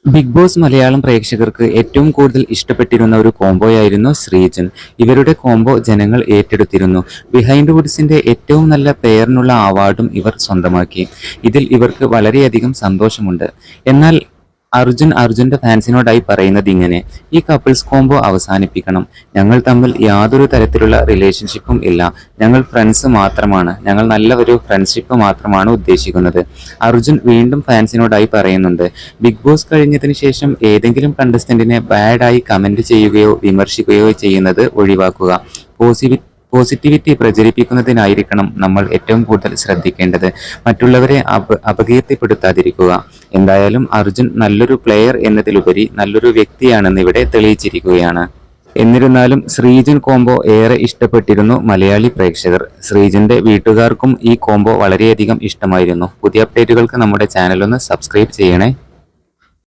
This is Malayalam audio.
ബിഗ് ബോസ് മലയാളം പ്രേക്ഷകർക്ക് ഏറ്റവും കൂടുതൽ ഇഷ്ടപ്പെട്ടിരുന്ന ഒരു കോംബോയായിരുന്നു ശ്രീജൻ. ഇവരുടെ കോംബോ ജനങ്ങൾ ഏറ്റെടുത്തിരുന്നു. ബിഹൈൻഡ് വുഡ്സിന്റെ ഏറ്റവും നല്ല പ്ലെയറിനുള്ള അവാർഡും ഇവർ സ്വന്തമാക്കി. ഇതിൽ ഇവർക്ക് വളരെയധികം സന്തോഷമുണ്ട്. എന്നാൽ അർജുന്റെ ഫാൻസിനോടായി പറയുന്നത് ഇങ്ങനെ: ഈ കപ്പിൾസ് കോംബോ അവസാനിപ്പിക്കണം. ഞങ്ങൾ തമ്മിൽ യാതൊരു തരത്തിലുള്ള റിലേഷൻഷിപ്പും ഇല്ല. ഞങ്ങൾ ഫ്രണ്ട്സ് മാത്രമാണ്. ഞങ്ങൾ നല്ല ഒരു ഫ്രണ്ട്ഷിപ്പ് മാത്രമാണ് ഉദ്ദേശിക്കുന്നത്. അർജുൻ വീണ്ടും ഫാൻസിനോടായി പറയുന്നുണ്ട്: ബിഗ് ബോസ് കഴിഞ്ഞതിന് ശേഷം ഏതെങ്കിലും കണ്ടസ്റ്റന്റിനെ ബാഡായി കമന്റ് ചെയ്യുകയോ വിമർശിക്കുകയോ ചെയ്യുന്നത് ഒഴിവാക്കുക. പോസിറ്റിവിറ്റി പ്രചരിപ്പിക്കുന്നതിനായിരിക്കണം നമ്മൾ ഏറ്റവും കൂടുതൽ ശ്രദ്ധിക്കേണ്ടത്. മറ്റുള്ളവരെ അപകീർത്തിപ്പെടുത്താതിരിക്കുക. എന്തായാലും അർജുൻ നല്ലൊരു പ്ലെയർ എന്നതിലുപരി നല്ലൊരു വ്യക്തിയാണെന്ന് ഇവിടെ തെളിയിച്ചിരിക്കുകയാണ്. എന്നിരുന്നാലും ശ്രീജൻ കോംബോ ഏറെ ഇഷ്ടപ്പെട്ടിരുന്നു മലയാളി പ്രേക്ഷകർ. ശ്രീജന്റെ വീട്ടുകാർക്കും ഈ കോംബോ വളരെയധികം ഇഷ്ടമായിരുന്നു. പുതിയ അപ്ഡേറ്റുകൾക്ക് നമ്മുടെ ചാനൽ ഒന്ന് സബ്സ്ക്രൈബ് ചെയ്യണേ.